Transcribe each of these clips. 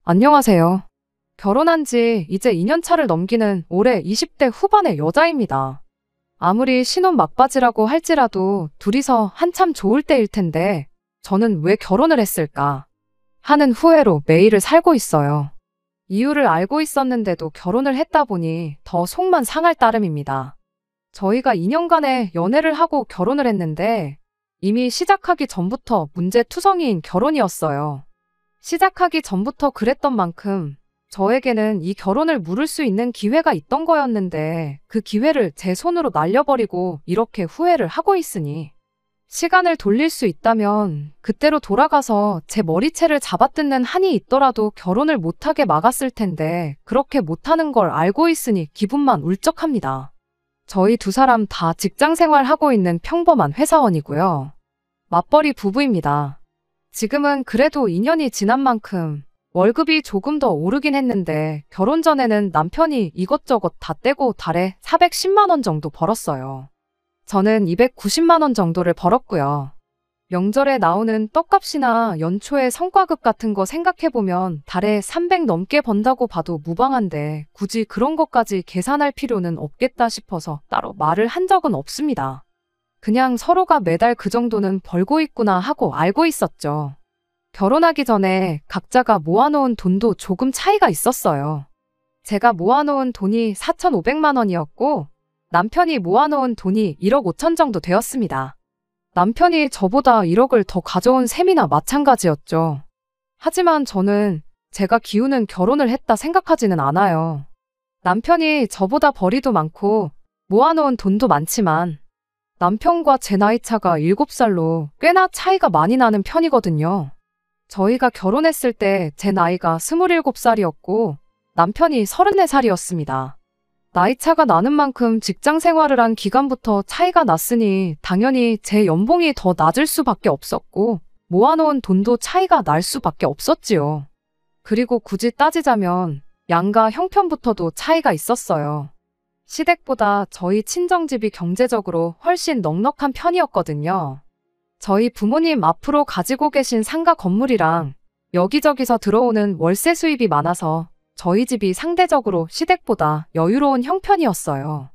안녕하세요. 결혼한 지 이제 2년 차를 넘기는 올해 20대 후반의 여자입니다. 아무리 신혼 막바지라고 할지라도 둘이서 한참 좋을 때일 텐데 저는 왜 결혼을 했을까 하는 후회로 매일을 살고 있어요. 이유를 알고 있었는데도 결혼을 했다 보니 더 속만 상할 따름입니다. 저희가 2년간의 연애를 하고 결혼을 했는데 이미 시작하기 전부터 문제투성이인 결혼이었어요. 시작하기 전부터 그랬던 만큼 저에게는 이 결혼을 물을 수 있는 기회가 있던 거였는데 그 기회를 제 손으로 날려버리고 이렇게 후회를 하고 있으니 시간을 돌릴 수 있다면 그때로 돌아가서 제 머리채를 잡아뜯는 한이 있더라도 결혼을 못하게 막았을 텐데 그렇게 못하는 걸 알고 있으니 기분만 울적합니다. 저희 두 사람 다 직장 생활하고 있는 평범한 회사원이고요. 맞벌이 부부입니다. 지금은 그래도 2년이 지난 만큼 월급이 조금 더 오르긴 했는데 결혼 전에는 남편이 이것저것 다 떼고 달에 410만 원 정도 벌었어요. 저는 290만 원 정도를 벌었고요. 명절에 나오는 떡값이나 연초에 성과급 같은 거 생각해보면 달에 300 넘게 번다고 봐도 무방한데 굳이 그런 것까지 계산할 필요는 없겠다 싶어서 따로 말을 한 적은 없습니다. 그냥 서로가 매달 그 정도는 벌고 있구나 하고 알고 있었죠. 결혼하기 전에 각자가 모아놓은 돈도 조금 차이가 있었어요. 제가 모아놓은 돈이 4,500만 원이었고 남편이 모아놓은 돈이 1억 5천 정도 되었습니다. 남편이 저보다 1억을 더 가져온 셈이나 마찬가지였죠. 하지만 저는 제가 기우는 결혼을 했다 생각하지는 않아요. 남편이 저보다 벌이도 많고 모아놓은 돈도 많지만 남편과 제 나이 차가 7살로 꽤나 차이가 많이 나는 편이거든요. 저희가 결혼했을 때 제 나이가 27살이었고 남편이 34살이었습니다. 나이 차가 나는 만큼 직장 생활을 한 기간부터 차이가 났으니 당연히 제 연봉이 더 낮을 수밖에 없었고 모아놓은 돈도 차이가 날 수밖에 없었지요. 그리고 굳이 따지자면 양가 형편부터도 차이가 있었어요. 시댁보다 저희 친정집이 경제적으로 훨씬 넉넉한 편이었거든요. 저희 부모님 앞으로 가지고 계신 상가 건물이랑 여기저기서 들어오는 월세 수입이 많아서 저희 집이 상대적으로 시댁보다 여유로운 형편이었어요.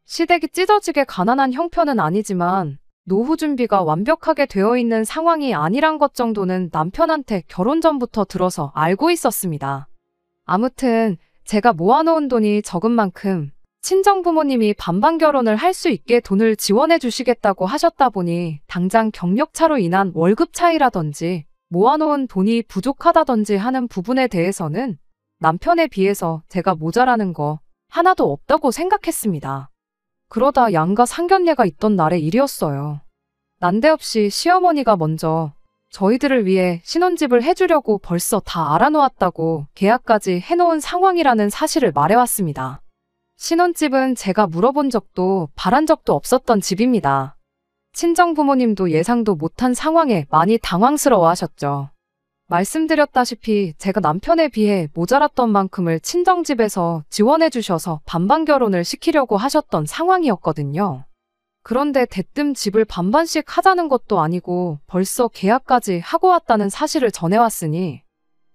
시댁이 찢어지게 가난한 형편은 아니지만 노후 준비가 완벽하게 되어 있는 상황이 아니란 것 정도는 남편한테 결혼 전부터 들어서 알고 있었습니다. 아무튼 제가 모아놓은 돈이 적은 만큼 친정 부모님이 반반 결혼을 할 수 있게 돈을 지원해 주시겠다고 하셨다 보니 당장 경력차로 인한 월급 차이라든지 모아놓은 돈이 부족하다든지 하는 부분에 대해서는 남편에 비해서 제가 모자라는 거 하나도 없다고 생각했습니다. 그러다 양가 상견례가 있던 날의 일이었어요. 난데없이 시어머니가 먼저 저희들을 위해 신혼집을 해주려고 벌써 다 알아놓았다고 계약까지 해놓은 상황이라는 사실을 말해왔습니다. 신혼집은 제가 물어본 적도 바란 적도 없었던 집입니다. 친정 부모님도 예상도 못한 상황에 많이 당황스러워 하셨죠. 말씀드렸다시피 제가 남편에 비해 모자랐던 만큼을 친정집에서 지원해 주셔서 반반 결혼을 시키려고 하셨던 상황이었거든요. 그런데 대뜸 집을 반반씩 하자는 것도 아니고 벌써 계약까지 하고 왔다는 사실을 전해왔으니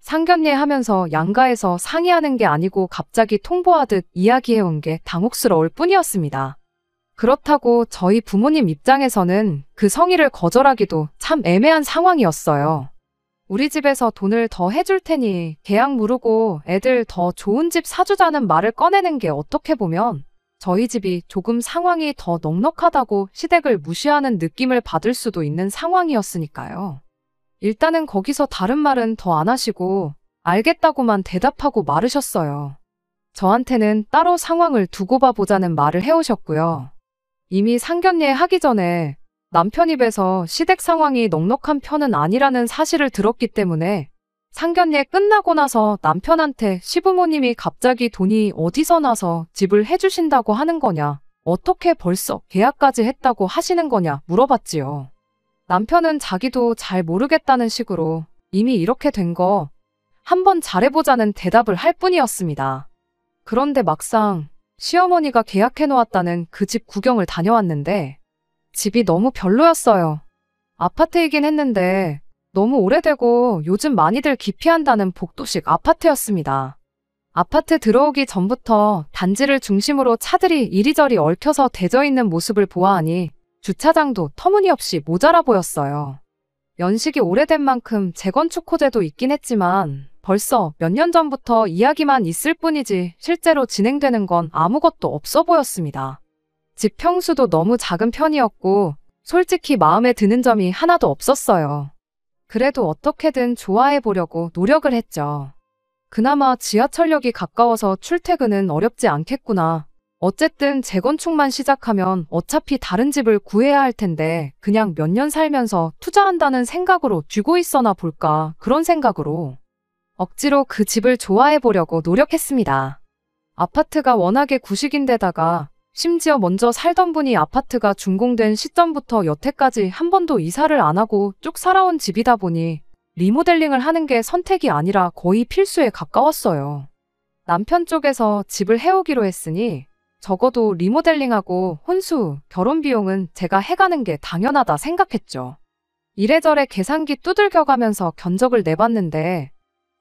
상견례 하면서 양가에서 상의하는 게 아니고 갑자기 통보하듯 이야기해온 게 당혹스러울 뿐이었습니다. 그렇다고 저희 부모님 입장에서는 그 성의를 거절하기도 참 애매한 상황이었어요. 우리 집에서 돈을 더 해줄 테니 계약 무르고 애들 더 좋은 집 사주자는 말을 꺼내는 게 어떻게 보면 저희 집이 조금 상황이 더 넉넉하다고 시댁을 무시하는 느낌을 받을 수도 있는 상황이었으니까요. 일단은 거기서 다른 말은 더 안 하시고 알겠다고만 대답하고 마르셨어요. 저한테는 따로 상황을 두고 봐보자는 말을 해오셨고요. 이미 상견례 하기 전에 남편 입에서 시댁 상황이 넉넉한 편은 아니라는 사실을 들었기 때문에 상견례 끝나고 나서 남편한테 시부모님이 갑자기 돈이 어디서 나서 집을 해주신다고 하는 거냐, 어떻게 벌써 계약까지 했다고 하시는 거냐 물어봤지요. 남편은 자기도 잘 모르겠다는 식으로 이미 이렇게 된 거 한번 잘해보자는 대답을 할 뿐이었습니다. 그런데 막상 시어머니가 계약해놓았다는 그 집 구경을 다녀왔는데 집이 너무 별로였어요. 아파트이긴 했는데 너무 오래되고 요즘 많이들 기피한다는 복도식 아파트였습니다. 아파트 들어오기 전부터 단지를 중심으로 차들이 이리저리 얽혀서 대져 있는 모습을 보아하니 주차장도 터무니없이 모자라 보였어요. 연식이 오래된 만큼 재건축 호재도 있긴 했지만 벌써 몇 년 전부터 이야기만 있을 뿐이지 실제로 진행되는 건 아무것도 없어 보였습니다. 집 평수도 너무 작은 편이었고 솔직히 마음에 드는 점이 하나도 없었어요. 그래도 어떻게든 좋아해 보려고 노력을 했죠. 그나마 지하철역이 가까워서 출퇴근은 어렵지 않겠구나. 어쨌든 재건축만 시작하면 어차피 다른 집을 구해야 할 텐데 그냥 몇 년 살면서 투자한다는 생각으로 쥐고 있어나 볼까 그런 생각으로 억지로 그 집을 좋아해 보려고 노력했습니다. 아파트가 워낙에 구식인데다가 심지어 먼저 살던 분이 아파트가 준공된 시점부터 여태까지 한 번도 이사를 안 하고 쭉 살아온 집이다 보니 리모델링을 하는 게 선택이 아니라 거의 필수에 가까웠어요. 남편 쪽에서 집을 해오기로 했으니 적어도 리모델링하고 혼수, 결혼 비용은 제가 해가는 게 당연하다 생각했죠. 이래저래 계산기 두들겨가면서 견적을 내봤는데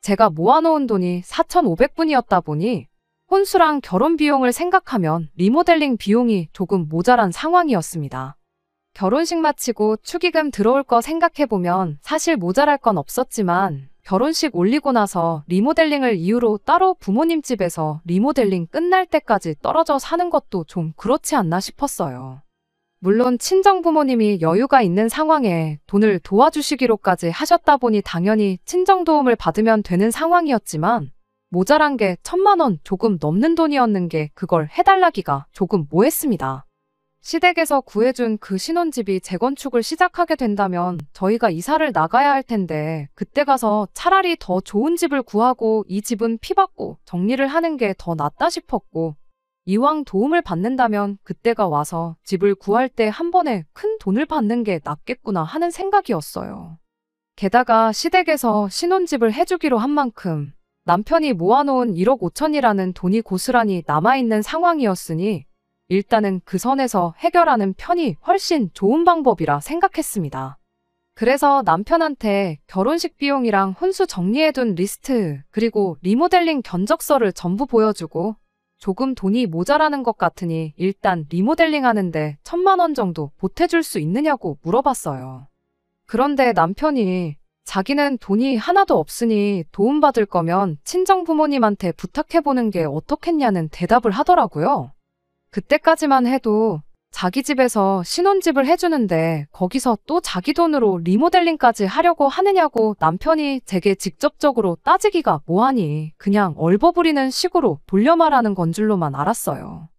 제가 모아놓은 돈이 4,500분이었다 보니 혼수랑 결혼 비용을 생각하면 리모델링 비용이 조금 모자란 상황이었습니다. 결혼식 마치고 축의금 들어올 거 생각해보면 사실 모자랄 건 없었지만 결혼식 올리고 나서 리모델링을 이유로 따로 부모님 집에서 리모델링 끝날 때까지 떨어져 사는 것도 좀 그렇지 않나 싶었어요. 물론 친정 부모님이 여유가 있는 상황에 돈을 도와주시기로까지 하셨다 보니 당연히 친정 도움을 받으면 되는 상황이었지만 모자란 게 1,000만 원 조금 넘는 돈이었는 게 그걸 해달라기가 조금 뭐했습니다. 시댁에서 구해준 그 신혼집이 재건축을 시작하게 된다면 저희가 이사를 나가야 할 텐데 그때 가서 차라리 더 좋은 집을 구하고 이 집은 피받고 정리를 하는 게 더 낫다 싶었고 이왕 도움을 받는다면 그때가 와서 집을 구할 때 한 번에 큰 돈을 받는 게 낫겠구나 하는 생각이었어요. 게다가 시댁에서 신혼집을 해주기로 한 만큼 남편이 모아놓은 1억 5천이라는 돈이 고스란히 남아있는 상황이었으니 일단은 그 선에서 해결하는 편이 훨씬 좋은 방법이라 생각했습니다. 그래서 남편한테 결혼식 비용이랑 혼수 정리해둔 리스트 그리고 리모델링 견적서를 전부 보여주고 조금 돈이 모자라는 것 같으니 일단 리모델링 하는데 1,000만 원 정도 보태줄 수 있느냐고 물어봤어요. 그런데 남편이 자기는 돈이 하나도 없으니 도움받을 거면 친정 부모님한테 부탁해보는 게 어떻겠냐는 대답을 하더라고요. 그때까지만 해도 자기 집에서 신혼집을 해주는데 거기서 또 자기 돈으로 리모델링까지 하려고 하느냐고 남편이 제게 직접적으로 따지기가 뭐하니 그냥 얼버무리는 식으로 돌려 말하는 건 줄로만 알았어요.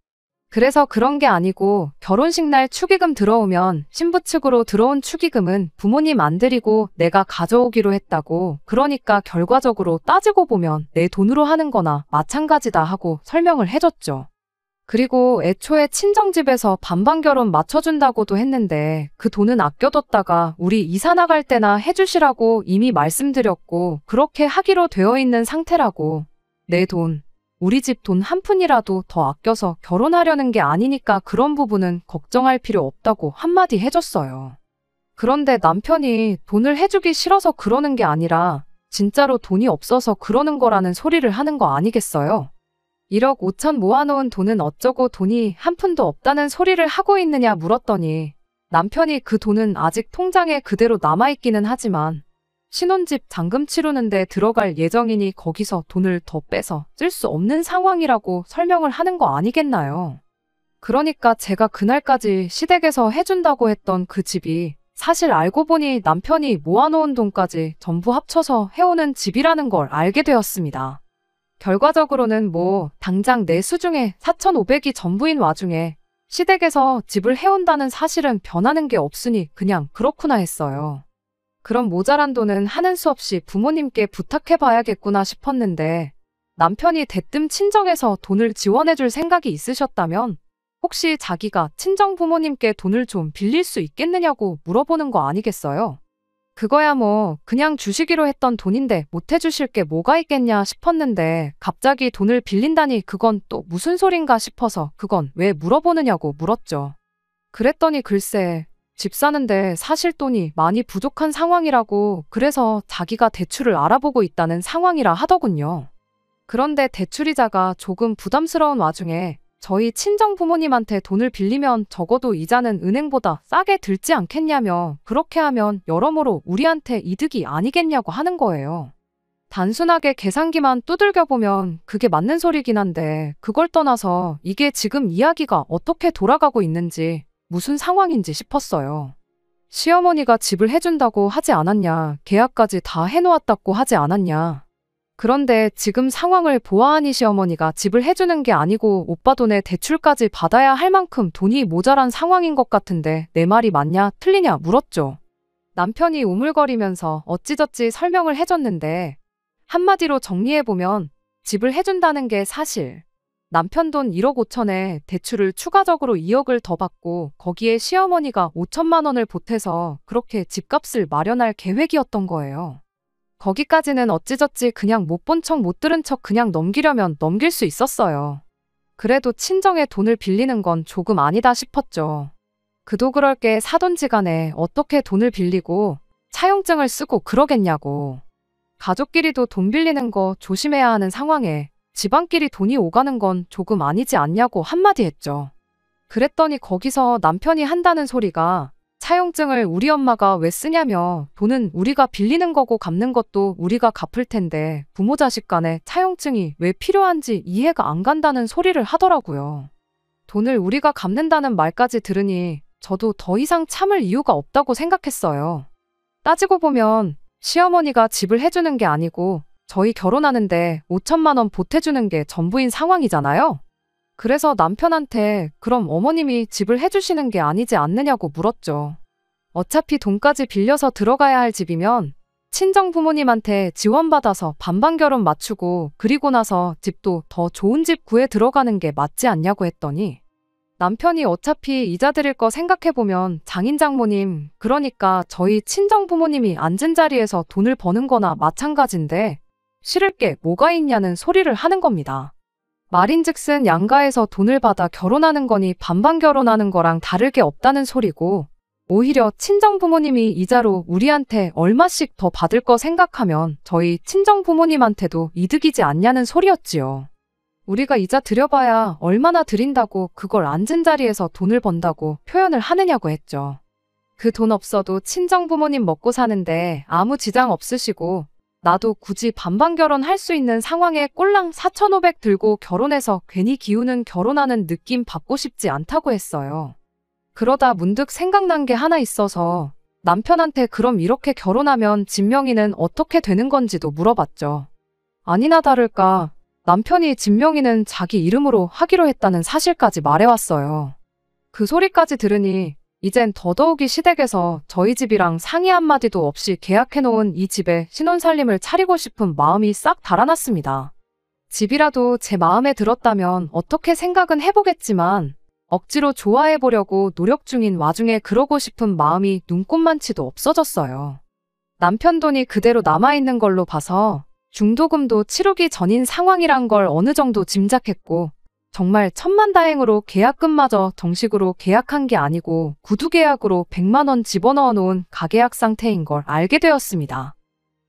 그래서 그런 게 아니고 결혼식 날 축의금 들어오면 신부 측으로 들어온 축의금은 부모님 안 드리고 내가 가져오기로 했다고 그러니까 결과적으로 따지고 보면 내 돈으로 하는 거나 마찬가지다 하고 설명을 해줬죠. 그리고 애초에 친정집에서 반반 결혼 맞춰준다고도 했는데 그 돈은 아껴뒀다가 우리 이사 나갈 때나 해주시라고 이미 말씀드렸고 그렇게 하기로 되어 있는 상태라고 내 돈, 우리 집 돈 한 푼이라도 더 아껴서 결혼하려는 게 아니니까 그런 부분은 걱정할 필요 없다고 한마디 해줬어요. 그런데 남편이 돈을 해주기 싫어서 그러는 게 아니라 진짜로 돈이 없어서 그러는 거라는 소리를 하는 거 아니겠어요? 1억 5천 모아놓은 돈은 어쩌고 돈이 한 푼도 없다는 소리를 하고 있느냐 물었더니 남편이 그 돈은 아직 통장에 그대로 남아있기는 하지만 신혼집 잔금 치르는데 들어갈 예정이니 거기서 돈을 더 빼서 쓸 수 없는 상황이라고 설명을 하는 거 아니겠나요? 그러니까 제가 그날까지 시댁에서 해준다고 했던 그 집이 사실 알고 보니 남편이 모아놓은 돈까지 전부 합쳐서 해오는 집이라는 걸 알게 되었습니다. 결과적으로는 당장 내 수중에 4,500이 전부인 와중에 시댁에서 집을 해온다는 사실은 변하는 게 없으니 그냥 그렇구나 했어요. 그럼 모자란 돈은 하는 수 없이 부모님께 부탁해봐야겠구나 싶었는데 남편이 대뜸 친정에서 돈을 지원해줄 생각이 있으셨다면 혹시 자기가 친정 부모님께 돈을 좀 빌릴 수 있겠느냐고 물어보는 거 아니겠어요? 그거야 그냥 주시기로 했던 돈인데 못 해주실 게 뭐가 있겠냐 싶었는데 갑자기 돈을 빌린다니 그건 또 무슨 소린가 싶어서 그건 왜 물어보느냐고 물었죠. 그랬더니 글쎄 집 사는데 사실 돈이 많이 부족한 상황이라고 그래서 자기가 대출을 알아보고 있다는 상황이라 하더군요. 그런데 대출이자가 조금 부담스러운 와중에 저희 친정 부모님한테 돈을 빌리면 적어도 이자는 은행보다 싸게 들지 않겠냐며 그렇게 하면 여러모로 우리한테 이득이 아니겠냐고 하는 거예요. 단순하게 계산기만 두들겨 보면 그게 맞는 소리긴 한데 그걸 떠나서 이게 지금 이야기가 어떻게 돌아가고 있는지 무슨 상황인지 싶었어요. 시어머니가 집을 해준다고 하지 않았냐, 계약까지 다 해놓았다고 하지 않았냐. 그런데 지금 상황을 보아하니 시어머니가 집을 해주는 게 아니고 오빠 돈에 대출까지 받아야 할 만큼 돈이 모자란 상황인 것 같은데 내 말이 맞냐 틀리냐 물었죠. 남편이 우물거리면서 어찌저찌 설명을 해줬는데 한마디로 정리해보면 집을 해준다는 게 사실 남편 돈 1억 5천에 대출을 추가적으로 2억을 더 받고 거기에 시어머니가 5천만 원을 보태서 그렇게 집값을 마련할 계획이었던 거예요. 거기까지는 어찌저찌 그냥 못 본 척 못 들은 척 그냥 넘기려면 넘길 수 있었어요. 그래도 친정에 돈을 빌리는 건 조금 아니다 싶었죠. 그도 그럴 게 사돈지간에 어떻게 돈을 빌리고 차용증을 쓰고 그러겠냐고. 가족끼리도 돈 빌리는 거 조심해야 하는 상황에 집안끼리 돈이 오가는 건 조금 아니지 않냐고 한마디 했죠. 그랬더니 거기서 남편이 한다는 소리가 차용증을 우리 엄마가 왜 쓰냐며 돈은 우리가 빌리는 거고 갚는 것도 우리가 갚을 텐데 부모 자식 간에 차용증이 왜 필요한지 이해가 안 간다는 소리를 하더라고요. 돈을 우리가 갚는다는 말까지 들으니 저도 더 이상 참을 이유가 없다고 생각했어요. 따지고 보면 시어머니가 집을 해주는 게 아니고 저희 결혼하는데 5천만 원 보태주는 게 전부인 상황이잖아요. 그래서 남편한테 그럼 어머님이 집을 해주시는 게 아니지 않느냐고 물었죠. 어차피 돈까지 빌려서 들어가야 할 집이면 친정 부모님한테 지원받아서 반반 결혼 맞추고 그리고 나서 집도 더 좋은 집 구해 들어가는 게 맞지 않냐고 했더니 남편이 어차피 이자 드릴 거 생각해보면 장인 장모님, 그러니까 저희 친정 부모님이 앉은 자리에서 돈을 버는 거나 마찬가지인데 싫을 게 뭐가 있냐는 소리를 하는 겁니다. 말인즉슨 양가에서 돈을 받아 결혼하는 거니 반반 결혼하는 거랑 다를 게 없다는 소리고 오히려 친정 부모님이 이자로 우리한테 얼마씩 더 받을 거 생각하면 저희 친정 부모님한테도 이득이지 않냐는 소리였지요. 우리가 이자 드려봐야 얼마나 드린다고 그걸 앉은 자리에서 돈을 번다고 표현을 하느냐고 했죠. 그 돈 없어도 친정 부모님 먹고 사는데 아무 지장 없으시고 나도 굳이 반반 결혼할 수 있는 상황에 꼴랑 4,500 들고 결혼해서 괜히 기우는 결혼하는 느낌 받고 싶지 않다고 했어요. 그러다 문득 생각난 게 하나 있어서 남편한테 그럼 이렇게 결혼하면 집 명의는 어떻게 되는 건지도 물어봤죠. 아니나 다를까 남편이 집 명의는 자기 이름으로 하기로 했다는 사실까지 말해왔어요. 그 소리까지 들으니 이젠 더더욱이 시댁에서 저희 집이랑 상의 한마디도 없이 계약해놓은 이 집에 신혼살림을 차리고 싶은 마음이 싹 달아났습니다. 집이라도 제 마음에 들었다면 어떻게 생각은 해보겠지만 억지로 좋아해보려고 노력 중인 와중에 그러고 싶은 마음이 눈꼽만치도 없어졌어요. 남편 돈이 그대로 남아있는 걸로 봐서 중도금도 치르기 전인 상황이란 걸 어느 정도 짐작했고 정말 천만다행으로 계약금마저 정식으로 계약한 게 아니고 구두계약으로 100만 원 집어넣어 놓은 가계약 상태인 걸 알게 되었습니다.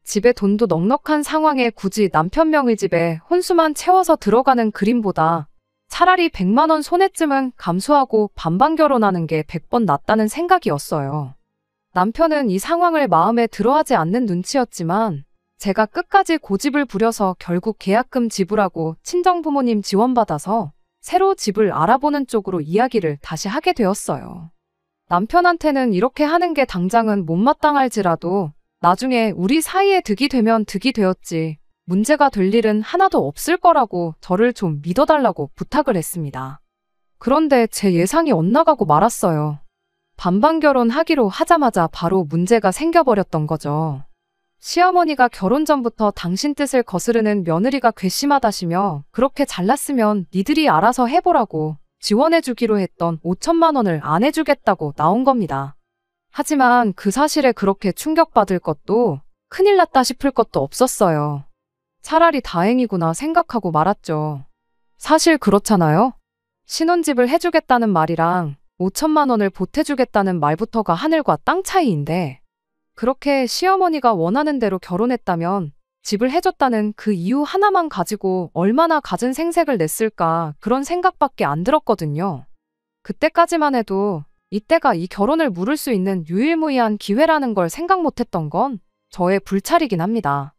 집에 돈도 넉넉한 상황에 굳이 남편 명의 집에 혼수만 채워서 들어가는 그림보다 차라리 100만 원 손해쯤은 감수하고 반반 결혼하는 게 100번 낫다는 생각이었어요. 남편은 이 상황을 마음에 들어하지 않는 눈치였지만 제가 끝까지 고집을 부려서 결국 계약금 지불하고 친정부모님 지원받아서 새로 집을 알아보는 쪽으로 이야기를 다시 하게 되었어요. 남편한테는 이렇게 하는 게 당장은 못마땅할지라도 나중에 우리 사이에 득이 되면 득이 되었지 문제가 될 일은 하나도 없을 거라고 저를 좀 믿어달라고 부탁을 했습니다. 그런데 제 예상이 엇나가고 말았어요. 반반 결혼하기로 하자마자 바로 문제가 생겨버렸던 거죠. 시어머니가 결혼 전부터 당신 뜻을 거스르는 며느리가 괘씸하다시며 그렇게 잘났으면 니들이 알아서 해보라고 지원해주기로 했던 5천만 원을 안 해주겠다고 나온 겁니다. 하지만 그 사실에 그렇게 충격받을 것도 큰일 났다 싶을 것도 없었어요. 차라리 다행이구나 생각하고 말았죠. 사실 그렇잖아요. 신혼집을 해주겠다는 말이랑 5천만 원을 보태주겠다는 말부터가 하늘과 땅 차이인데, 그렇게 시어머니가 원하는 대로 결혼했다면 집을 해줬다는 그 이유 하나만 가지고 얼마나 갖은 생색을 냈을까, 그런 생각밖에 안 들었거든요. 그때까지만 해도 이때가 이 결혼을 물을 수 있는 유일무이한 기회라는 걸 생각 못했던 건 저의 불찰이긴 합니다.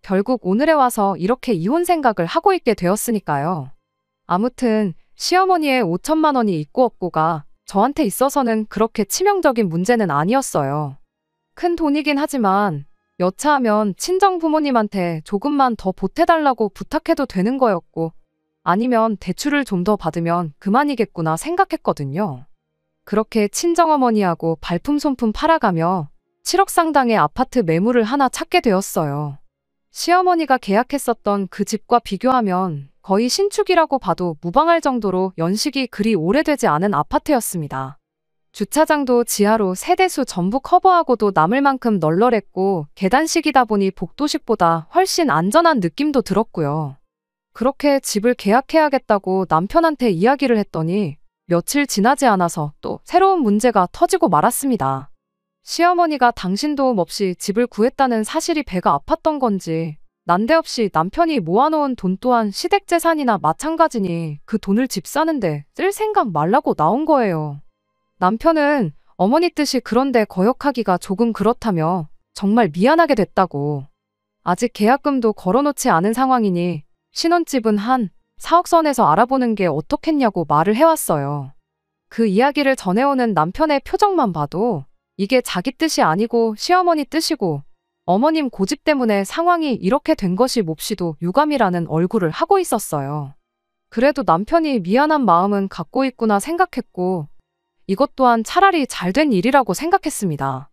결국 오늘에 와서 이렇게 이혼 생각을 하고 있게 되었으니까요. 아무튼 시어머니의 5천만 원이 있고 없고가 저한테 있어서는 그렇게 치명적인 문제는 아니었어요. 큰 돈이긴 하지만 여차하면 친정 부모님한테 조금만 더 보태달라고 부탁해도 되는 거였고, 아니면 대출을 좀 더 받으면 그만이겠구나 생각했거든요. 그렇게 친정어머니하고 발품손품 팔아가며 7억 상당의 아파트 매물을 하나 찾게 되었어요. 시어머니가 계약했었던 그 집과 비교하면 거의 신축이라고 봐도 무방할 정도로 연식이 그리 오래되지 않은 아파트였습니다. 주차장도 지하로 세대수 전부 커버하고도 남을 만큼 널널했고, 계단식이다 보니 복도식보다 훨씬 안전한 느낌도 들었고요. 그렇게 집을 계약해야겠다고 남편한테 이야기를 했더니 며칠 지나지 않아서 또 새로운 문제가 터지고 말았습니다. 시어머니가 당신 도움 없이 집을 구했다는 사실이 배가 아팠던 건지, 난데없이 남편이 모아놓은 돈 또한 시댁재산이나 마찬가지니 그 돈을 집 사는데 쓸 생각 말라고 나온 거예요. 남편은 어머니 뜻이 그런데 거역하기가 조금 그렇다며 정말 미안하게 됐다고. 아직 계약금도 걸어놓지 않은 상황이니 신혼집은 한 4억 선에서 알아보는 게 어떻겠냐고 말을 해왔어요. 그 이야기를 전해오는 남편의 표정만 봐도 이게 자기 뜻이 아니고 시어머니 뜻이고, 어머님 고집 때문에 상황이 이렇게 된 것이 몹시도 유감이라는 얼굴을 하고 있었어요. 그래도 남편이 미안한 마음은 갖고 있구나 생각했고, 이것 또한 차라리 잘된 일이라고 생각했습니다.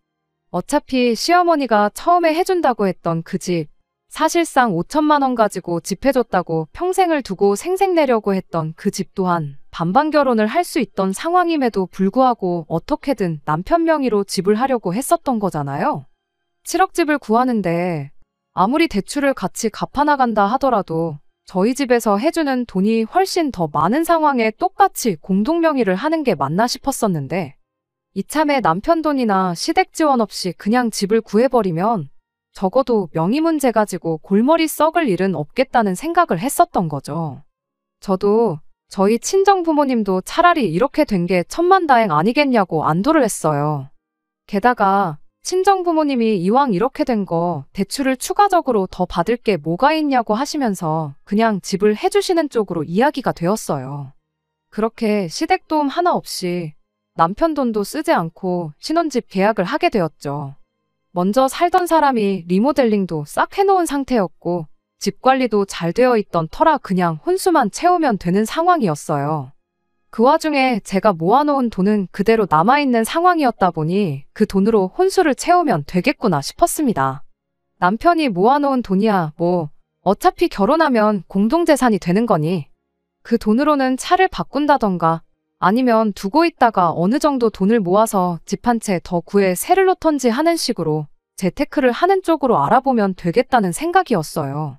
어차피 시어머니가 처음에 해준다고 했던 그 집, 사실상 5천만 원 가지고 집 해줬다고 평생을 두고 생색내려고 했던 그 집 또한 반반 결혼을 할 수 있던 상황임에도 불구하고 어떻게든 남편 명의로 집을 하려고 했었던 거잖아요. 7억 집을 구하는데 아무리 대출을 같이 갚아나간다 하더라도 저희 집에서 해주는 돈이 훨씬 더 많은 상황에 똑같이 공동명의를 하는 게 맞나 싶었었는데, 이참에 남편 돈이나 시댁 지원 없이 그냥 집을 구해버리면 적어도 명의 문제 가지고 골머리 썩을 일은 없겠다는 생각을 했었던 거죠. 저도 저희 친정 부모님도 차라리 이렇게 된 게 천만다행 아니겠냐고 안도를 했어요. 게다가 친정 부모님이 이왕 이렇게 된 거 대출을 추가적으로 더 받을 게 뭐가 있냐고 하시면서 그냥 집을 해주시는 쪽으로 이야기가 되었어요. 그렇게 시댁 도움 하나 없이 남편 돈도 쓰지 않고 신혼집 계약을 하게 되었죠. 먼저 살던 사람이 리모델링도 싹 해놓은 상태였고 집 관리도 잘 되어 있던 터라 그냥 혼수만 채우면 되는 상황이었어요. 그 와중에 제가 모아놓은 돈은 그대로 남아있는 상황이었다 보니 그 돈으로 혼수를 채우면 되겠구나 싶었습니다. 남편이 모아놓은 돈이야 뭐 어차피 결혼하면 공동재산이 되는 거니 그 돈으로는 차를 바꾼다던가 아니면 두고 있다가 어느 정도 돈을 모아서 집 한 채 더 구해 새를 놓던지 하는 식으로 재테크를 하는 쪽으로 알아보면 되겠다는 생각이었어요.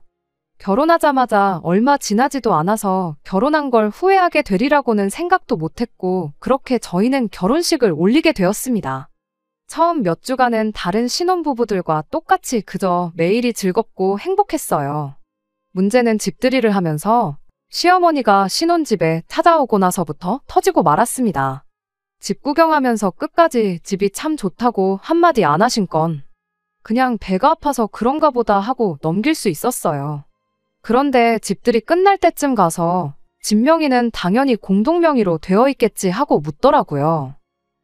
결혼하자마자 얼마 지나지도 않아서 결혼한 걸 후회하게 되리라고는 생각도 못했고 그렇게 저희는 결혼식을 올리게 되었습니다. 처음 몇 주간은 다른 신혼부부들과 똑같이 그저 매일이 즐겁고 행복했어요. 문제는 집들이를 하면서 시어머니가 신혼집에 찾아오고 나서부터 터지고 말았습니다. 집 구경하면서 끝까지 집이 참 좋다고 한마디 안 하신 건 그냥 배가 아파서 그런가 보다 하고 넘길 수 있었어요. 그런데 집들이 끝날 때쯤 가서 집 명의는 당연히 공동명의로 되어 있겠지 하고 묻더라고요.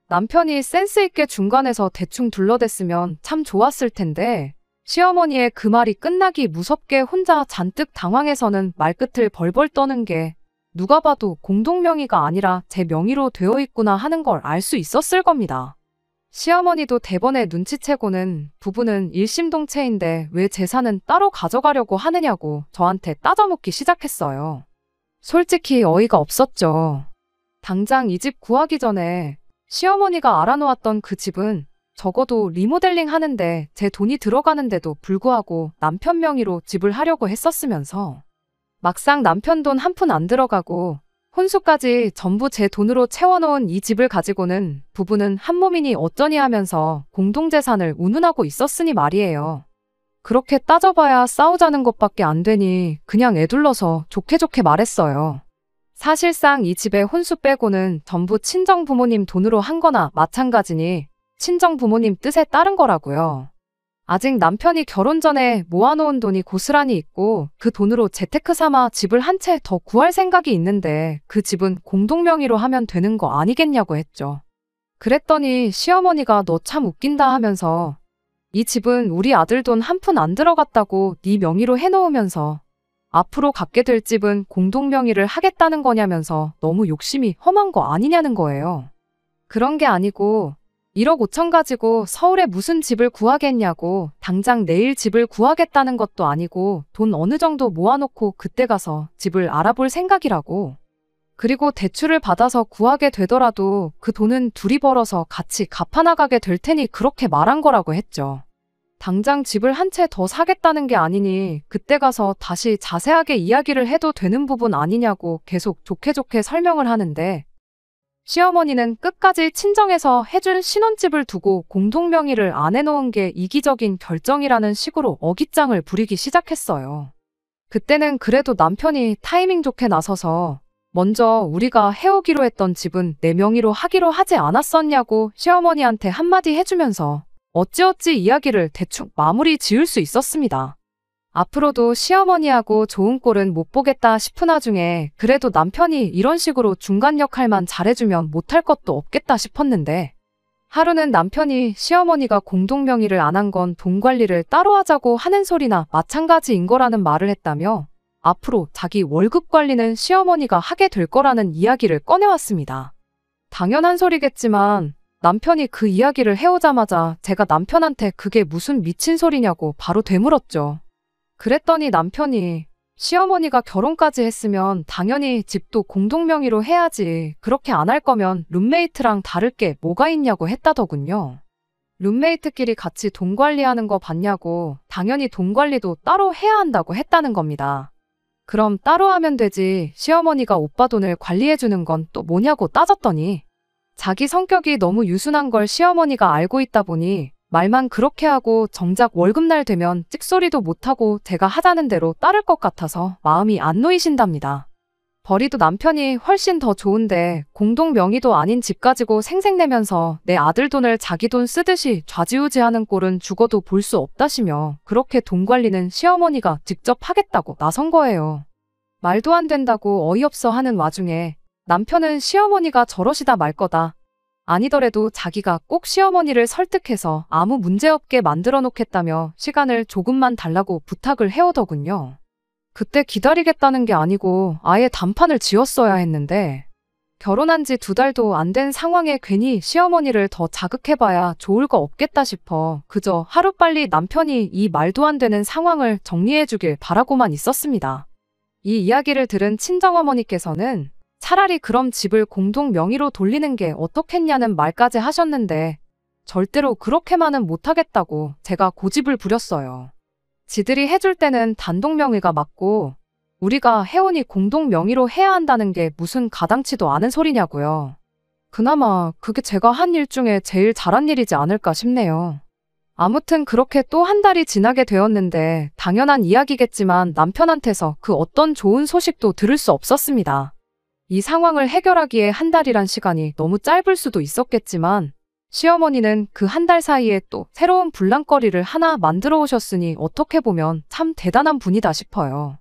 남편이 센스 있게 중간에서 대충 둘러댔으면 참 좋았을 텐데 시어머니의 그 말이 끝나기 무섭게 혼자 잔뜩 당황해서는 말끝을 벌벌 떠는 게 누가 봐도 공동명의가 아니라 제 명의로 되어 있구나 하는 걸 알 수 있었을 겁니다. 시어머니도 대번에 눈치채고는 부부는 일심동체인데 왜 재산은 따로 가져가려고 하느냐고 저한테 따져묻기 시작했어요. 솔직히 어이가 없었죠. 당장 이 집 구하기 전에 시어머니가 알아놓았던 그 집은 적어도 리모델링 하는데 제 돈이 들어가는데도 불구하고 남편 명의로 집을 하려고 했었으면서 막상 남편 돈 한 푼 안 들어가고 혼수까지 전부 제 돈으로 채워놓은 이 집을 가지고는 부부는 한 몸이니 어쩌니 하면서 공동재산을 운운하고 있었으니 말이에요. 그렇게 따져봐야 싸우자는 것밖에 안 되니 그냥 애둘러서 좋게 좋게 말했어요. 사실상 이 집의 혼수 빼고는 전부 친정 부모님 돈으로 한 거나 마찬가지니 친정 부모님 뜻에 따른 거라고요. 아직 남편이 결혼 전에 모아놓은 돈이 고스란히 있고 그 돈으로 재테크 삼아 집을 한 채 더 구할 생각이 있는데 그 집은 공동명의로 하면 되는 거 아니겠냐고 했죠. 그랬더니 시어머니가 너 참 웃긴다 하면서 이 집은 우리 아들 돈 한 푼 안 들어갔다고 네 명의로 해놓으면서 앞으로 갖게 될 집은 공동명의를 하겠다는 거냐면서 너무 욕심이 험한 거 아니냐는 거예요. 그런 게 아니고 1억 5천 가지고 서울에 무슨 집을 구하겠냐고 당장 내일 집을 구하겠다는 것도 아니고 돈 어느 정도 모아놓고 그때 가서 집을 알아볼 생각이라고. 그리고 대출을 받아서 구하게 되더라도 그 돈은 둘이 벌어서 같이 갚아나가게 될 테니 그렇게 말한 거라고 했죠. 당장 집을 한 채 더 사겠다는 게 아니니 그때 가서 다시 자세하게 이야기를 해도 되는 부분 아니냐고 계속 좋게 좋게 설명을 하는데 시어머니는 끝까지 친정에서 해준 신혼집을 두고 공동명의를 안 해놓은 게 이기적인 결정이라는 식으로 어깃장을 부리기 시작했어요. 그때는 그래도 남편이 타이밍 좋게 나서서 먼저 우리가 해오기로 했던 집은 내 명의로 하기로 하지 않았었냐고 시어머니한테 한마디 해주면서 어찌어찌 이야기를 대충 마무리 지을 수 있었습니다. 앞으로도 시어머니하고 좋은 꼴은 못 보겠다 싶은 와중에 그래도 남편이 이런 식으로 중간 역할만 잘해주면 못할 것도 없겠다 싶었는데 하루는 남편이 시어머니가 공동명의를 안 한 건 돈 관리를 따로 하자고 하는 소리나 마찬가지인 거라는 말을 했다며 앞으로 자기 월급 관리는 시어머니가 하게 될 거라는 이야기를 꺼내왔습니다. 당연한 소리겠지만 남편이 그 이야기를 해오자마자 제가 남편한테 그게 무슨 미친 소리냐고 바로 되물었죠. 그랬더니 남편이 시어머니가 결혼까지 했으면 당연히 집도 공동명의로 해야지. 그렇게 안 할 거면 룸메이트랑 다를 게 뭐가 있냐고 했다더군요. 룸메이트끼리 같이 돈 관리하는 거 봤냐고 당연히 돈 관리도 따로 해야 한다고 했다는 겁니다. 그럼 따로 하면 되지. 시어머니가 오빠 돈을 관리해주는 건 또 뭐냐고 따졌더니 자기 성격이 너무 유순한 걸 시어머니가 알고 있다 보니 말만 그렇게 하고 정작 월급날 되면 찍소리도 못하고 제가 하자는 대로 따를 것 같아서 마음이 안 놓이신답니다. 벌이도 남편이 훨씬 더 좋은데 공동 명의도 아닌 집 가지고 생색내면서 내 아들 돈을 자기 돈 쓰듯이 좌지우지하는 꼴은 죽어도 볼 수 없다시며 그렇게 돈 관리는 시어머니가 직접 하겠다고 나선 거예요. 말도 안 된다고 어이없어 하는 와중에 남편은 시어머니가 저러시다 말 거다. 아니더라도 자기가 꼭 시어머니를 설득해서 아무 문제없게 만들어 놓겠다며 시간을 조금만 달라고 부탁을 해오더군요. 그때 기다리겠다는 게 아니고 아예 단판을 지었어야 했는데 결혼한 지 2달도 안 된 상황에 괜히 시어머니를 더 자극해봐야 좋을 거 없겠다 싶어 그저 하루빨리 남편이 이 말도 안 되는 상황을 정리해주길 바라고만 있었습니다. 이 이야기를 들은 친정어머니께서는 차라리 그럼 집을 공동 명의로 돌리는 게 어떻겠냐는 말까지 하셨는데 절대로 그렇게만은 못하겠다고 제가 고집을 부렸어요. 지들이 해줄 때는 단독 명의가 맞고 우리가 해오니 공동 명의로 해야 한다는 게 무슨 가당치도 않은 소리냐고요. 그나마 그게 제가 한 일 중에 제일 잘한 일이지 않을까 싶네요. 아무튼 그렇게 또 한 달이 지나게 되었는데 당연한 이야기겠지만 남편한테서 그 어떤 좋은 소식도 들을 수 없었습니다. 이 상황을 해결하기에 한 달이란 시간이 너무 짧을 수도 있었겠지만 시어머니는 그 한 달 사이에 또 새로운 불랑거리를 하나 만들어 오셨으니 어떻게 보면 참 대단한 분이다 싶어요.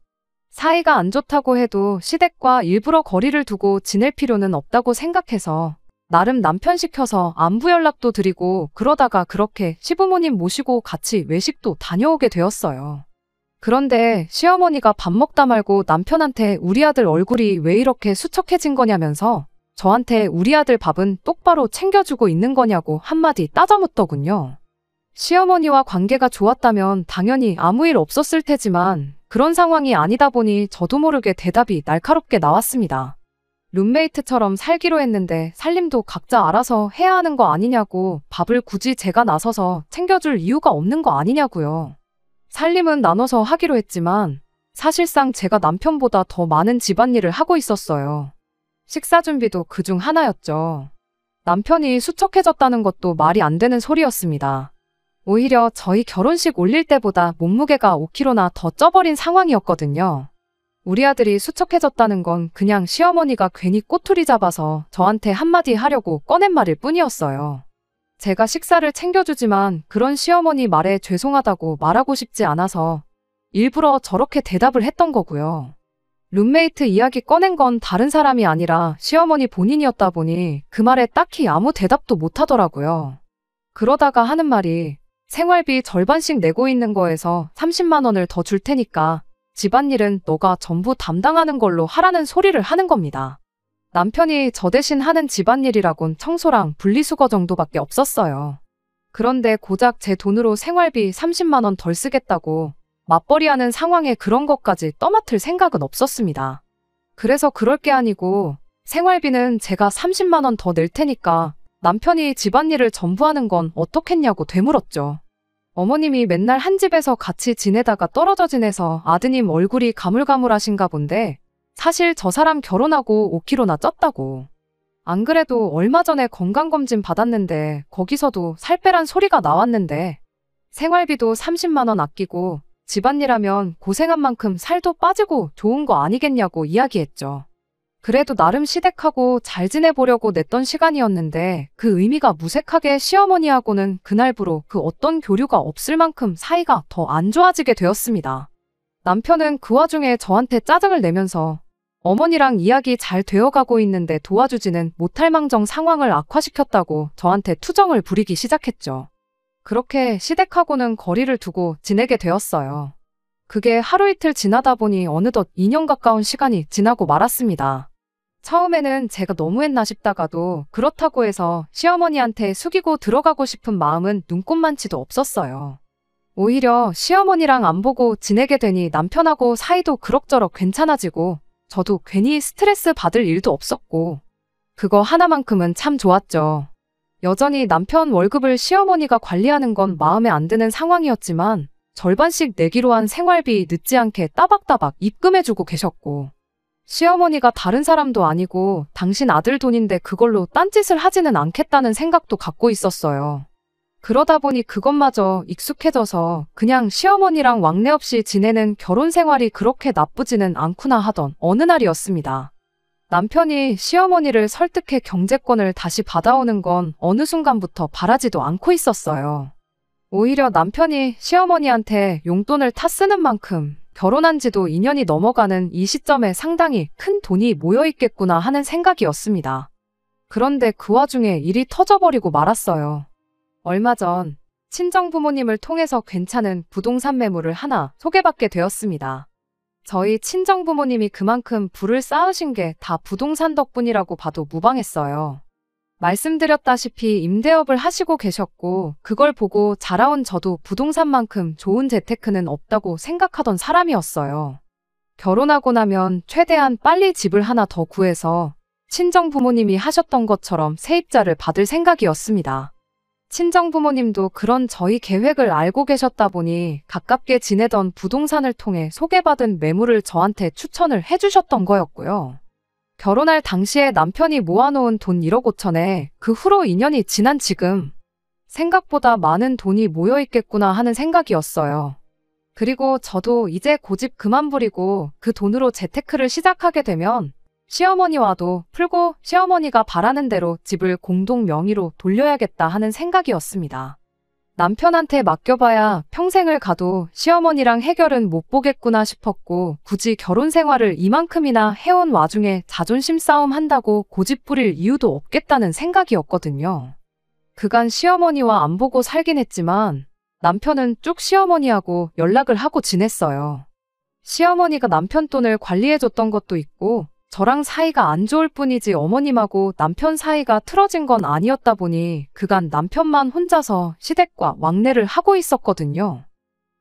사이가 안 좋다고 해도 시댁과 일부러 거리를 두고 지낼 필요는 없다고 생각해서 나름 남편 시켜서 안부 연락도 드리고 그러다가 그렇게 시부모님 모시고 같이 외식도 다녀오게 되었어요. 그런데 시어머니가 밥 먹다 말고 남편한테 우리 아들 얼굴이 왜 이렇게 수척해진 거냐면서 저한테 우리 아들 밥은 똑바로 챙겨주고 있는 거냐고 한마디 따져묻더군요. 시어머니와 관계가 좋았다면 당연히 아무 일 없었을 테지만 그런 상황이 아니다 보니 저도 모르게 대답이 날카롭게 나왔습니다. 룸메이트처럼 살기로 했는데 살림도 각자 알아서 해야 하는 거 아니냐고 밥을 굳이 제가 나서서 챙겨줄 이유가 없는 거 아니냐고요. 살림은 나눠서 하기로 했지만 사실상 제가 남편보다 더 많은 집안일을 하고 있었어요. 식사 준비도 그중 하나였죠. 남편이 수척해졌다는 것도 말이 안 되는 소리였습니다. 오히려 저희 결혼식 올릴 때보다 몸무게가 5kg나 더 쪄버린 상황이었거든요. 우리 아들이 수척해졌다는 건 그냥 시어머니가 괜히 꼬투리 잡아서 저한테 한마디 하려고 꺼낸 말일 뿐이었어요. 제가 식사를 챙겨주지만 그런 시어머니 말에 죄송하다고 말하고 싶지 않아서 일부러 저렇게 대답을 했던 거고요. 룸메이트 이야기 꺼낸 건 다른 사람이 아니라 시어머니 본인이었다 보니 그 말에 딱히 아무 대답도 못 하더라고요. 그러다가 하는 말이 생활비 절반씩 내고 있는 거에서 30만 원을 더 줄 테니까 집안일은 너가 전부 담당하는 걸로 하라는 소리를 하는 겁니다. 남편이 저 대신 하는 집안일이라곤 청소랑 분리수거 정도밖에 없었어요. 그런데 고작 제 돈으로 생활비 30만 원 덜 쓰겠다고 맞벌이하는 상황에 그런 것까지 떠맡을 생각은 없었습니다. 그래서 그럴 게 아니고 생활비는 제가 30만 원 더 낼 테니까 남편이 집안일을 전부 하는 건 어떻겠냐고 되물었죠. 어머님이 맨날 한 집에서 같이 지내다가 떨어져 지내서 아드님 얼굴이 가물가물하신가 본데 사실 저 사람 결혼하고 5kg나 쪘다고. 안 그래도 얼마 전에 건강검진 받았는데 거기서도 살 빼란 소리가 나왔는데 생활비도 30만 원 아끼고 집안일하면 고생한 만큼 살도 빠지고 좋은 거 아니겠냐고 이야기했죠. 그래도 나름 시댁하고 잘 지내보려고 냈던 시간이었는데 그 의미가 무색하게 시어머니하고는 그날부로 그 어떤 교류가 없을 만큼 사이가 더 안 좋아지게 되었습니다. 남편은 그 와중에 저한테 짜증을 내면서 어머니랑 이야기 잘 되어가고 있는데 도와주지는 못할 망정 상황을 악화시켰다고 저한테 투정을 부리기 시작했죠. 그렇게 시댁하고는 거리를 두고 지내게 되었어요. 그게 하루 이틀 지나다 보니 어느덧 2년 가까운 시간이 지나고 말았습니다. 처음에는 제가 너무했나 싶다가도 그렇다고 해서 시어머니한테 숙이고 들어가고 싶은 마음은 눈꼽만치도 없었어요. 오히려 시어머니랑 안 보고 지내게 되니 남편하고 사이도 그럭저럭 괜찮아지고 저도 괜히 스트레스 받을 일도 없었고 그거 하나만큼은 참 좋았죠. 여전히 남편 월급을 시어머니가 관리하는 건 마음에 안 드는 상황이었지만 절반씩 내기로 한 생활비 늦지 않게 따박따박 입금해주고 계셨고 시어머니가 다른 사람도 아니고 당신 아들 돈인데 그걸로 딴짓을 하지는 않겠다는 생각도 갖고 있었어요. 그러다 보니 그것마저 익숙해져서 그냥 시어머니랑 왕래 없이 지내는 결혼 생활이 그렇게 나쁘지는 않구나 하던 어느 날이었습니다. 남편이 시어머니를 설득해 경제권을 다시 받아오는 건 어느 순간부터 바라지도 않고 있었어요. 오히려 남편이 시어머니한테 용돈을 타 쓰는 만큼 결혼한 지도 2년이 넘어가는 이 시점에 상당히 큰 돈이 모여있겠구나 하는 생각이었습니다. 그런데 그 와중에 일이 터져버리고 말았어요. 얼마 전 친정부모님을 통해서 괜찮은 부동산 매물을 하나 소개받게 되었습니다. 저희 친정부모님이 그만큼 부를 쌓으신 게 다 부동산 덕분이라고 봐도 무방했어요. 말씀드렸다시피 임대업을 하시고 계셨고 그걸 보고 자라온 저도 부동산만큼 좋은 재테크는 없다고 생각하던 사람이었어요. 결혼하고 나면 최대한 빨리 집을 하나 더 구해서 친정부모님이 하셨던 것처럼 세입자를 받을 생각이었습니다. 친정부모님도 그런 저희 계획을 알고 계셨다 보니 가깝게 지내던 부동산을 통해 소개받은 매물을 저한테 추천을 해주셨던 거였고요. 결혼할 당시에 남편이 모아놓은 돈 1억 5천에 그 후로 2년이 지난 지금 생각보다 많은 돈이 모여있겠구나 하는 생각이었어요. 그리고 저도 이제 고집 그만 부리고 그 돈으로 재테크를 시작하게 되면 시어머니와도 풀고 시어머니가 바라는 대로 집을 공동 명의로 돌려야겠다 하는 생각이었습니다. 남편한테 맡겨봐야 평생을 가도 시어머니랑 해결은 못 보겠구나 싶었고 굳이 결혼 생활을 이만큼이나 해온 와중에 자존심 싸움 한다고 고집 부릴 이유도 없겠다는 생각이었거든요. 그간 시어머니와 안 보고 살긴 했지만 남편은 쭉 시어머니하고 연락을 하고 지냈어요. 시어머니가 남편 돈을 관리해줬던 것도 있고 저랑 사이가 안 좋을 뿐이지 어머님하고 남편 사이가 틀어진 건 아니었다 보니 그간 남편만 혼자서 시댁과 왕래를 하고 있었거든요.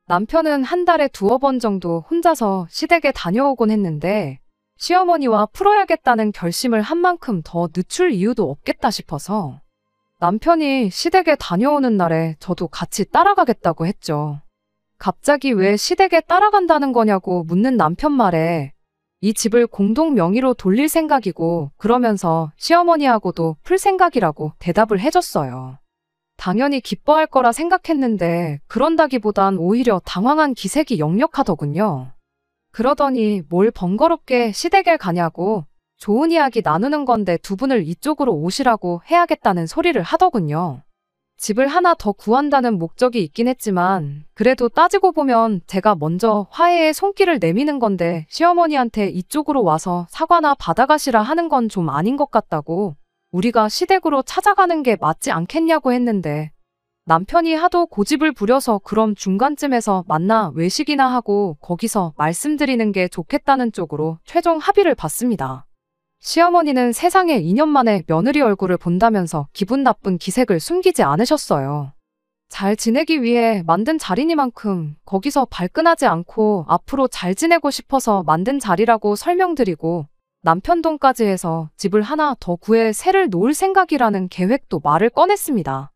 남편은 한 달에 2-번 정도 혼자서 시댁에 다녀오곤 했는데 시어머니와 풀어야겠다는 결심을 한 만큼 더 늦출 이유도 없겠다 싶어서 남편이 시댁에 다녀오는 날에 저도 같이 따라가겠다고 했죠. 갑자기 왜 시댁에 따라간다는 거냐고 묻는 남편 말에 이 집을 공동 명의로 돌릴 생각이고 그러면서 시어머니하고도 풀 생각이라고 대답을 해줬어요. 당연히 기뻐할 거라 생각했는데 그런다기보단 오히려 당황한 기색이 역력하더군요. 그러더니 뭘 번거롭게 시댁에 가냐고 좋은 이야기 나누는 건데 두 분을 이쪽으로 오시라고 해야겠다는 소리를 하더군요. 집을 하나 더 구한다는 목적이 있긴 했지만 그래도 따지고 보면 제가 먼저 화해의 손길을 내미는 건데 시어머니한테 이쪽으로 와서 사과나 받아가시라 하는 건 좀 아닌 것 같다고 우리가 시댁으로 찾아가는 게 맞지 않겠냐고 했는데 남편이 하도 고집을 부려서 그럼 중간쯤에서 만나 외식이나 하고 거기서 말씀드리는 게 좋겠다는 쪽으로 최종 합의를 봤습니다. 시어머니는 세상에 2년 만에 며느리 얼굴을 본다면서 기분 나쁜 기색을 숨기지 않으셨어요. 잘 지내기 위해 만든 자리니만큼 거기서 발끈하지 않고 앞으로 잘 지내고 싶어서 만든 자리라고 설명드리고 남편 돈까지 해서 집을 하나 더 구해 새를 놓을 생각이라는 계획도 말을 꺼냈습니다.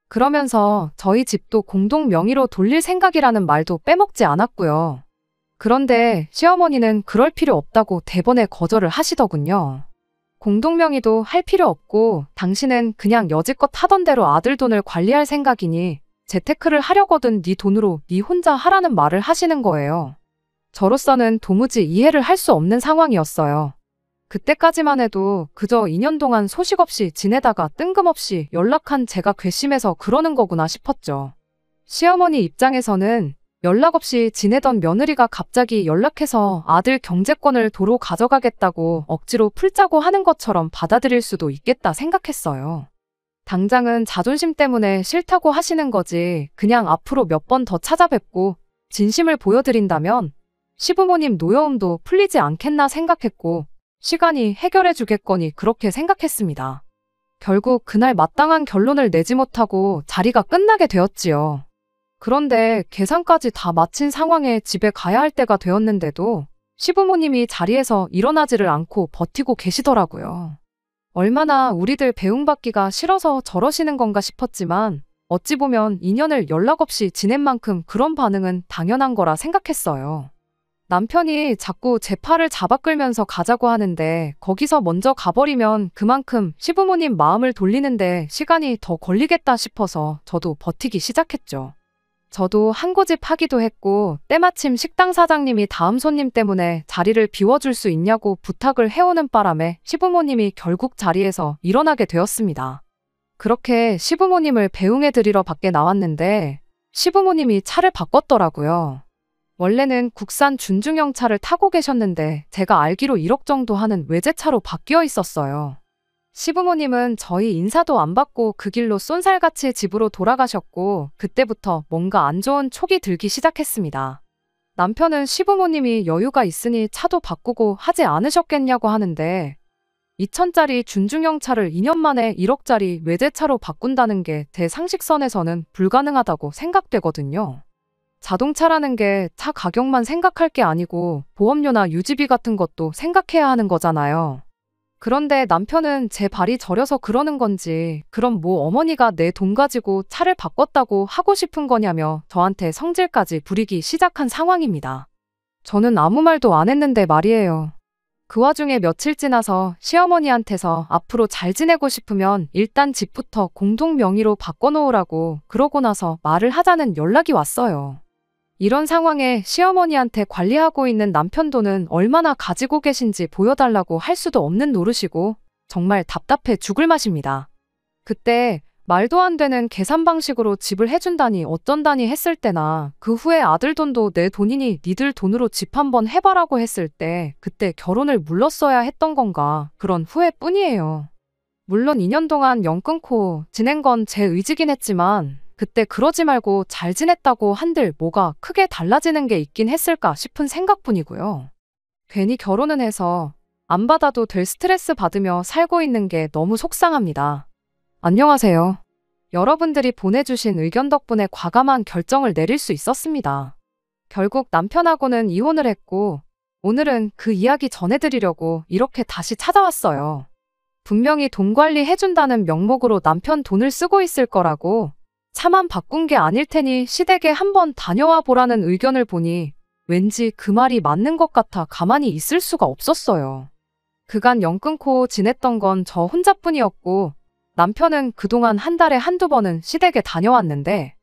그러면서 저희 집도 공동 명의로 돌릴 생각이라는 말도 빼먹지 않았고요. 그런데 시어머니는 그럴 필요 없다고 대번에 거절을 하시더군요. 공동명의도 할 필요 없고 당신은 그냥 여지껏 하던 대로 아들 돈을 관리할 생각이니 재테크를 하려거든 네 돈으로 네 혼자 하라는 말을 하시는 거예요. 저로서는 도무지 이해를 할 수 없는 상황이었어요. 그때까지만 해도 그저 2년 동안 소식 없이 지내다가 뜬금없이 연락한 제가 괘씸해서 그러는 거구나 싶었죠. 시어머니 입장에서는 연락 없이 지내던 며느리가 갑자기 연락해서 아들 경제권을 도로 가져가겠다고 억지로 풀자고 하는 것처럼 받아들일 수도 있겠다 생각했어요. 당장은 자존심 때문에 싫다고 하시는 거지 그냥 앞으로 몇 번 더 찾아뵙고 진심을 보여드린다면 시부모님 노여움도 풀리지 않겠나 생각했고 시간이 해결해 주겠거니 그렇게 생각했습니다. 결국 그날 마땅한 결론을 내지 못하고 자리가 끝나게 되었지요. 그런데 계산까지 다 마친 상황에 집에 가야 할 때가 되었는데도 시부모님이 자리에서 일어나지를 않고 버티고 계시더라고요. 얼마나 우리들 배웅받기가 싫어서 저러시는 건가 싶었지만 어찌 보면 2년을 연락 없이 지낸 만큼 그런 반응은 당연한 거라 생각했어요. 남편이 자꾸 제 팔을 잡아 끌면서 가자고 하는데 거기서 먼저 가버리면 그만큼 시부모님 마음을 돌리는데 시간이 더 걸리겠다 싶어서 저도 버티기 시작했죠. 저도 한 고집 하기도 했고 때마침 식당 사장님이 다음 손님 때문에 자리를 비워줄 수 있냐고 부탁을 해오는 바람에 시부모님이 결국 자리에서 일어나게 되었습니다. 그렇게 시부모님을 배웅해드리러 밖에 나왔는데 시부모님이 차를 바꿨더라고요. 원래는 국산 준중형 차를 타고 계셨는데 제가 알기로 1억 정도 하는 외제차로 바뀌어 있었어요. 시부모님은 저희 인사도 안 받고 그 길로 쏜살같이 집으로 돌아가셨고 그때부터 뭔가 안 좋은 촉이 들기 시작했습니다. 남편은 시부모님이 여유가 있으니 차도 바꾸고 하지 않으셨겠냐고 하는데 2천짜리 준중형 차를 2년 만에 1억짜리 외제차로 바꾼다는 게 제 상식선에서는 불가능하다고 생각되거든요. 자동차라는 게 차 가격만 생각할 게 아니고 보험료나 유지비 같은 것도 생각해야 하는 거잖아요. 그런데 남편은 제 발이 저려서 그러는 건지 그럼 뭐 어머니가 내 돈 가지고 차를 바꿨다고 하고 싶은 거냐며 저한테 성질까지 부리기 시작한 상황입니다. 저는 아무 말도 안 했는데 말이에요. 그 와중에 며칠 지나서 시어머니한테서 앞으로 잘 지내고 싶으면 일단 집부터 공동 명의로 바꿔놓으라고 그러고 나서 말을 하자는 연락이 왔어요. 이런 상황에 시어머니한테 관리하고 있는 남편 돈은 얼마나 가지고 계신지 보여달라고 할 수도 없는 노릇이고 정말 답답해 죽을 맛입니다. 그때 말도 안 되는 계산 방식으로 집을 해준다니 어쩐다니 했을 때나 그 후에 아들 돈도 내 돈이니 니들 돈으로 집 한번 해봐라고 했을 때 그때 결혼을 물렀어야 했던 건가 그런 후회뿐이에요. 물론 2년 동안 연 끊고 지낸 건 제 의지긴 했지만 그때 그러지 말고 잘 지냈다고 한들 뭐가 크게 달라지는 게 있긴 했을까 싶은 생각뿐이고요. 괜히 결혼은 해서 안 받아도 될 스트레스 받으며 살고 있는 게 너무 속상합니다. 안녕하세요. 여러분들이 보내주신 의견 덕분에 과감한 결정을 내릴 수 있었습니다. 결국 남편하고는 이혼을 했고 오늘은 그 이야기 전해드리려고 이렇게 다시 찾아왔어요. 분명히 돈 관리 해준다는 명목으로 남편 돈을 쓰고 있을 거라고 차만 바꾼 게 아닐 테니 시댁에 한번 다녀와 보라는 의견을 보니 왠지 그 말이 맞는 것 같아 가만히 있을 수가 없었어요. 그간 연 끊고 지냈던 건 저 혼자뿐이었고 남편은 그동안 한 달에 한두 번은 시댁에 다녀왔는데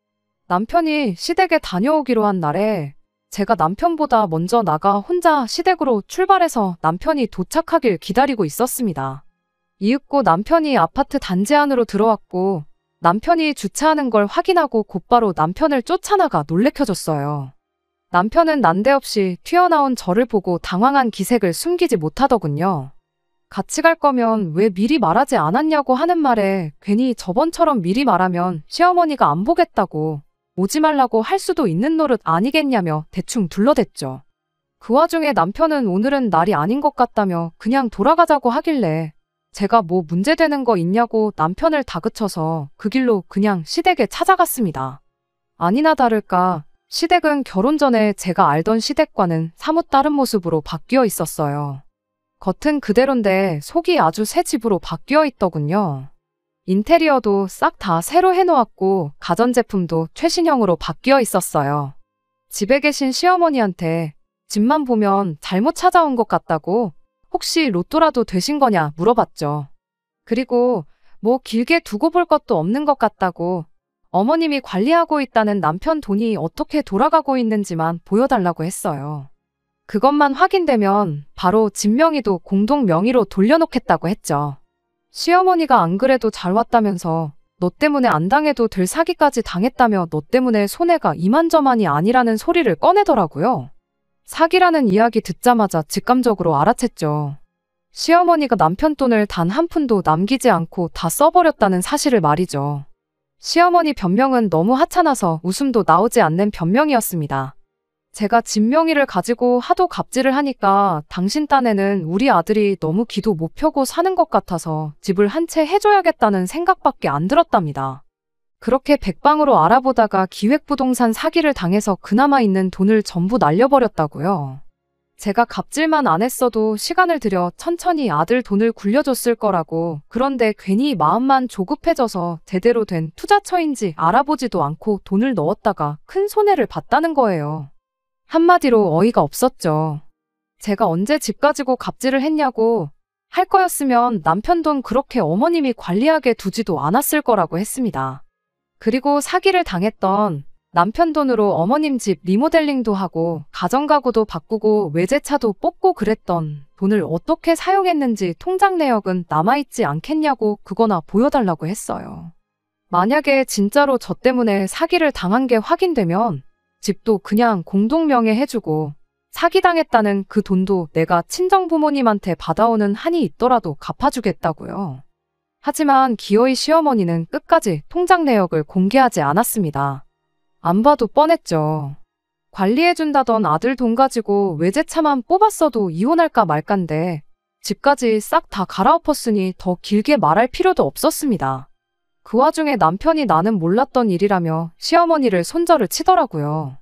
남편이 시댁에 다녀오기로 한 날에 제가 남편보다 먼저 나가 혼자 시댁으로 출발해서 남편이 도착하길 기다리고 있었습니다. 이윽고 남편이 아파트 단지 안으로 들어왔고 남편이 주차하는 걸 확인하고 곧바로 남편을 쫓아나가 놀래켜줬어요. 남편은 난데없이 튀어나온 저를 보고 당황한 기색을 숨기지 못하더군요. 같이 갈 거면 왜 미리 말하지 않았냐고 하는 말에 괜히 저번처럼 미리 말하면 시어머니가 안 보겠다고 오지 말라고 할 수도 있는 노릇 아니겠냐며 대충 둘러댔죠. 그 와중에 남편은 오늘은 날이 아닌 것 같다며 그냥 돌아가자고 하길래 제가 뭐 문제되는 거 있냐고 남편을 다그쳐서 그 길로 그냥 시댁에 찾아갔습니다. 아니나 다를까 시댁은 결혼 전에 제가 알던 시댁과는 사뭇 다른 모습으로 바뀌어 있었어요. 겉은 그대로인데 속이 아주 새 집으로 바뀌어 있더군요. 인테리어도 싹 다 새로 해놓았고 가전제품도 최신형으로 바뀌어 있었어요. 집에 계신 시어머니한테 집만 보면 잘못 찾아온 것 같다고 혹시 로또라도 되신 거냐 물어봤죠. 그리고 뭐 길게 두고 볼 것도 없는 것 같다고 어머님이 관리하고 있다는 남편 돈이 어떻게 돌아가고 있는지만 보여달라고 했어요. 그것만 확인되면 바로 집 명의도 공동 명의로 돌려놓겠다고 했죠. 시어머니가 안 그래도 잘 왔다면서 너 때문에 안 당해도 될 사기까지 당했다며 너 때문에 손해가 이만저만이 아니라는 소리를 꺼내더라고요. 사기라는 이야기 듣자마자 직감적으로 알아챘죠. 시어머니가 남편 돈을 단 한 푼도 남기지 않고 다 써버렸다는 사실을 말이죠. 시어머니 변명은 너무 하찮아서 웃음도 나오지 않는 변명이었습니다. 제가 집 명의를 가지고 하도 갑질을 하니까 당신 딴에는 우리 아들이 너무 기도 못 펴고 사는 것 같아서 집을 한 채 해줘야겠다는 생각밖에 안 들었답니다. 그렇게 백방으로 알아보다가 기획부동산 사기를 당해서 그나마 있는 돈을 전부 날려버렸다고요. 제가 갑질만 안 했어도 시간을 들여 천천히 아들 돈을 굴려줬을 거라고 그런데 괜히 마음만 조급해져서 제대로 된 투자처인지 알아보지도 않고 돈을 넣었다가 큰 손해를 봤다는 거예요. 한마디로 어이가 없었죠. 제가 언제 집 가지고 갑질을 했냐고 할 거였으면 남편 돈 그렇게 어머님이 관리하게 두지도 않았을 거라고 했습니다. 그리고 사기를 당했던 남편 돈으로 어머님 집 리모델링도 하고 가정가구도 바꾸고 외제차도 뽑고 그랬던 돈을 어떻게 사용했는지 통장 내역은 남아있지 않겠냐고 그거나 보여달라고 했어요. 만약에 진짜로 저 때문에 사기를 당한 게 확인되면 집도 그냥 공동명의 해주고 사기당했다는 그 돈도 내가 친정부모님한테 받아오는 한이 있더라도 갚아주겠다고요. 하지만 기어이 시어머니는 끝까지 통장 내역을 공개하지 않았습니다. 안 봐도 뻔했죠. 관리해준다던 아들 돈 가지고 외제차만 뽑았어도 이혼할까 말까인데 집까지 싹 다 갈아엎었으니 더 길게 말할 필요도 없었습니다. 그 와중에 남편이 나는 몰랐던 일이라며 시어머니를 손절을 치더라고요.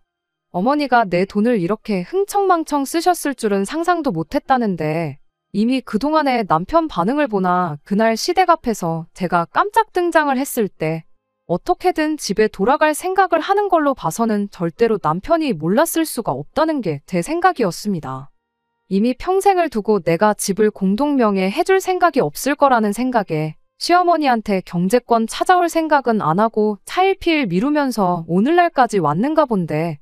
어머니가 내 돈을 이렇게 흥청망청 쓰셨을 줄은 상상도 못했다는데 이미 그동안의 남편 반응을 보나 그날 시댁 앞에서 제가 깜짝 등장을 했을 때 어떻게든 집에 돌아갈 생각을 하는 걸로 봐서는 절대로 남편이 몰랐을 수가 없다는 게 제 생각이었습니다. 이미 평생을 두고 내가 집을 공동명의 해줄 생각이 없을 거라는 생각에 시어머니한테 경제권 찾아올 생각은 안 하고 차일피일 미루면서 오늘날까지 왔는가 본데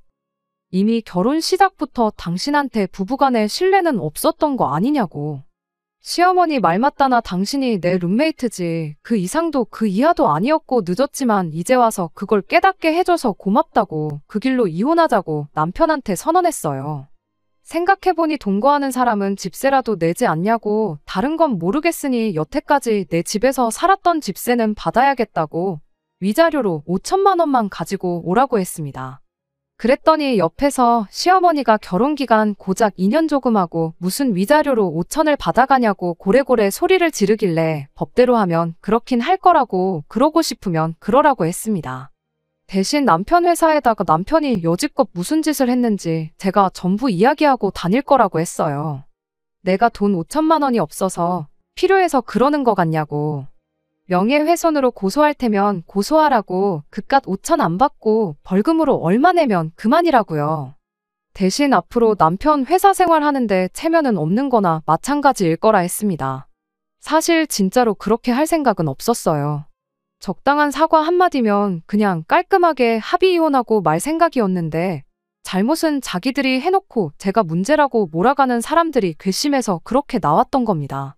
이미 결혼 시작부터 당신한테 부부간의 신뢰는 없었던 거 아니냐고. 시어머니 말 맞다나 당신이 내 룸메이트지 그 이상도 그 이하도 아니었고 늦었지만 이제 와서 그걸 깨닫게 해줘서 고맙다고 그 길로 이혼하자고 남편한테 선언했어요. 생각해보니 동거하는 사람은 집세라도 내지 않냐고 다른 건 모르겠으니 여태까지 내 집에서 살았던 집세는 받아야겠다고 위자료로 5천만 원만 가지고 오라고 했습니다. 그랬더니 옆에서 시어머니가 결혼기간 고작 2년 조금하고 무슨 위자료로 5천을 받아가냐고 고래고래 소리를 지르길래 법대로 하면 그렇긴 할 거라고 그러고 싶으면 그러라고 했습니다. 대신 남편 회사에다가 남편이 여지껏 무슨 짓을 했는지 제가 전부 이야기하고 다닐 거라고 했어요. 내가 돈 5천만 원이 없어서 필요해서 그러는 거 같냐고. 명예훼손으로 고소할 테면 고소하라고 그깟 5천 안 받고 벌금으로 얼마 내면 그만이라고요. 대신 앞으로 남편 회사 생활하는데 체면은 없는 거나 마찬가지일 거라 했습니다. 사실 진짜로 그렇게 할 생각은 없었어요. 적당한 사과 한마디면 그냥 깔끔하게 합의 이혼하고 말 생각이었는데 잘못은 자기들이 해놓고 제가 문제라고 몰아가는 사람들이 괘씸해서 그렇게 나왔던 겁니다.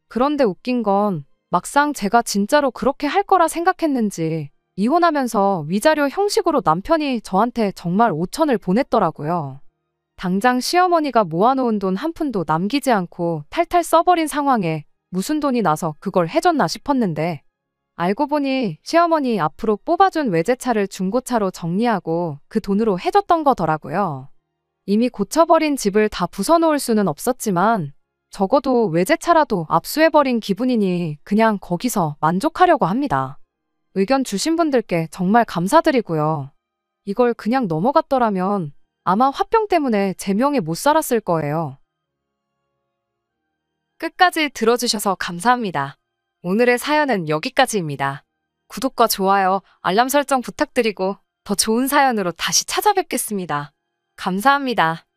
그런데 웃긴 건 막상 제가 진짜로 그렇게 할 거라 생각했는지 이혼하면서 위자료 형식으로 남편이 저한테 정말 5천을 보냈더라고요. 당장 시어머니가 모아놓은 돈 한 푼도 남기지 않고 탈탈 써버린 상황에 무슨 돈이 나서 그걸 해줬나 싶었는데 알고 보니 시어머니 앞으로 뽑아준 외제차를 중고차로 정리하고 그 돈으로 해줬던 거더라고요. 이미 고쳐버린 집을 다 부숴놓을 수는 없었지만 적어도 외제차라도 압수해버린 기분이니 그냥 거기서 만족하려고 합니다. 의견 주신 분들께 정말 감사드리고요. 이걸 그냥 넘어갔더라면 아마 화병 때문에 제 명에 못 살았을 거예요. 끝까지 들어주셔서 감사합니다. 오늘의 사연은 여기까지입니다. 구독과 좋아요, 알람 설정 부탁드리고 더 좋은 사연으로 다시 찾아뵙겠습니다. 감사합니다.